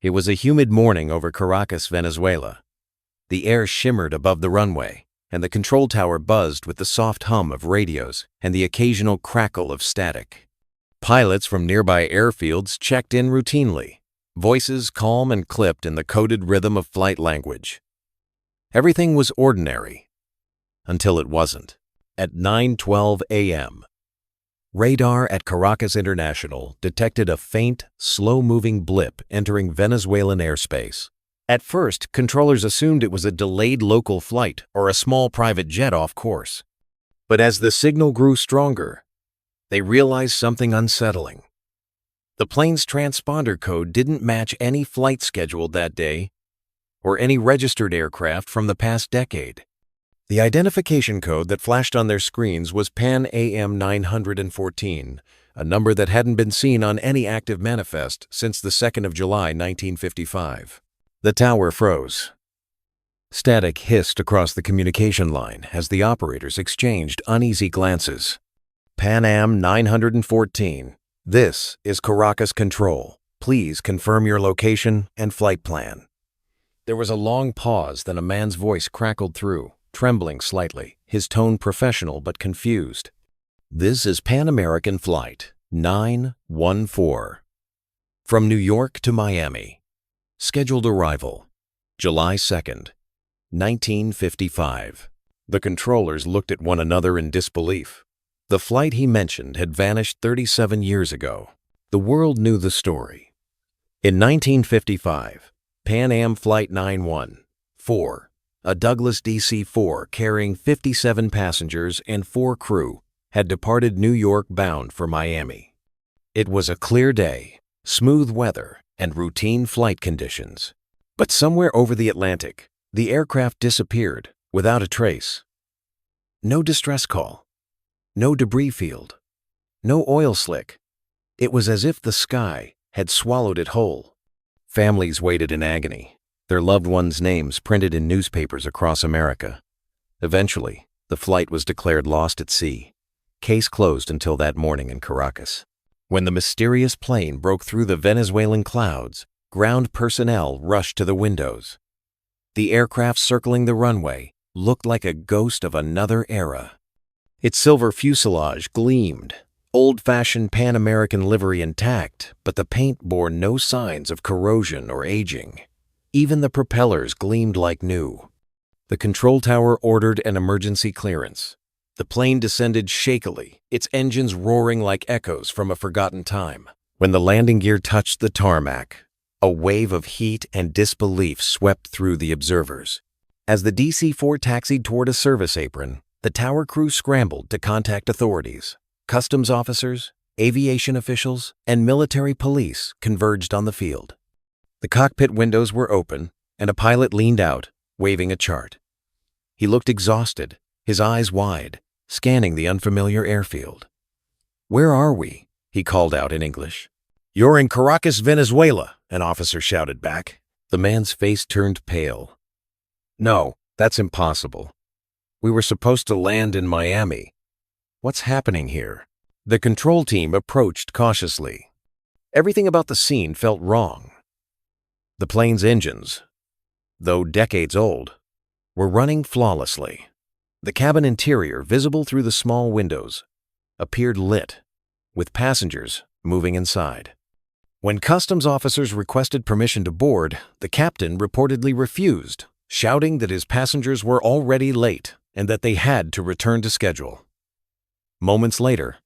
It was a humid morning over Caracas, Venezuela. The air shimmered above the runway, and the control tower buzzed with the soft hum of radios and the occasional crackle of static. Pilots from nearby airfields checked in routinely, voices calm and clipped in the coded rhythm of flight language. Everything was ordinary, until it wasn't. At 9:12 a.m., radar at Caracas International detected a faint, slow-moving blip entering Venezuelan airspace. At first, controllers assumed it was a delayed local flight or a small private jet off course. But as the signal grew stronger, they realized something unsettling. The plane's transponder code didn't match any flight scheduled that day or any registered aircraft from the past decade. The identification code that flashed on their screens was Pan AM 914, a number that hadn't been seen on any active manifest since the 2nd of July, 1955. The tower froze. Static hissed across the communication line as the operators exchanged uneasy glances. Pan Am 914, this is Caracas Control. Please confirm your location and flight plan. There was a long pause, then a man's voice crackled through, trembling slightly, his tone professional but confused. This is Pan American Flight 914. From New York to Miami. Scheduled arrival, July 2nd, 1955. The controllers looked at one another in disbelief. The flight he mentioned had vanished 37 years ago. The world knew the story. In 1955, Pan Am Flight 914, a Douglas DC-4 carrying 57 passengers and 4 crew, had departed New York bound for Miami. It was a clear day, smooth weather, and routine flight conditions. But somewhere over the Atlantic, the aircraft disappeared without a trace. No distress call, no debris field, no oil slick. It was as if the sky had swallowed it whole. Families waited in agony, their loved ones' names printed in newspapers across America. Eventually, the flight was declared lost at sea. Case closed until that morning in Caracas. When the mysterious plane broke through the Venezuelan clouds, ground personnel rushed to the windows. The aircraft circling the runway looked like a ghost of another era. Its silver fuselage gleamed, old-fashioned Pan-American livery intact, but the paint bore no signs of corrosion or aging. Even the propellers gleamed like new. The control tower ordered an emergency clearance. The plane descended shakily, its engines roaring like echoes from a forgotten time. When the landing gear touched the tarmac, a wave of heat and disbelief swept through the observers. As the DC-4 taxied toward a service apron, the tower crew scrambled to contact authorities. Customs officers, aviation officials, and military police converged on the field. The cockpit windows were open, and a pilot leaned out, waving a chart. He looked exhausted, his eyes wide, scanning the unfamiliar airfield. "Where are we?" he called out in English. "You're in Caracas, Venezuela," an officer shouted back. The man's face turned pale. "No, that's impossible. We were supposed to land in Miami. What's happening here?" The control team approached cautiously. Everything about the scene felt wrong. The plane's engines, though decades old, were running flawlessly. The cabin interior, visible through the small windows, appeared lit, with passengers moving inside. When customs officers requested permission to board, the captain reportedly refused, shouting that his passengers were already late and that they had to return to schedule. Moments later,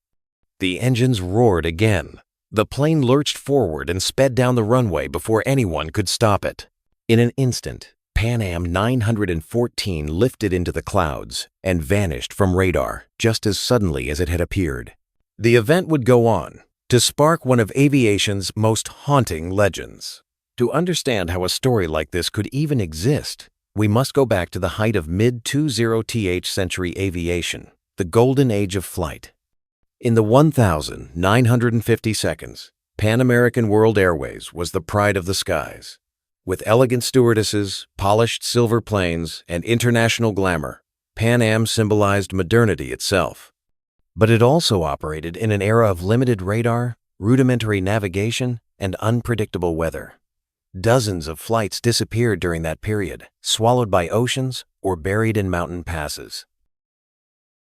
the engines roared again. The plane lurched forward and sped down the runway before anyone could stop it. In an instant, Pan Am 914 lifted into the clouds and vanished from radar just as suddenly as it had appeared. The event would go on to spark one of aviation's most haunting legends. To understand how a story like this could even exist, we must go back to the height of mid-20th century aviation, the golden age of flight. In the 1,950 seconds, Pan American World Airways was the pride of the skies. With elegant stewardesses, polished silver planes, and international glamour, Pan Am symbolized modernity itself. But it also operated in an era of limited radar, rudimentary navigation, and unpredictable weather. Dozens of flights disappeared during that period, swallowed by oceans or buried in mountain passes.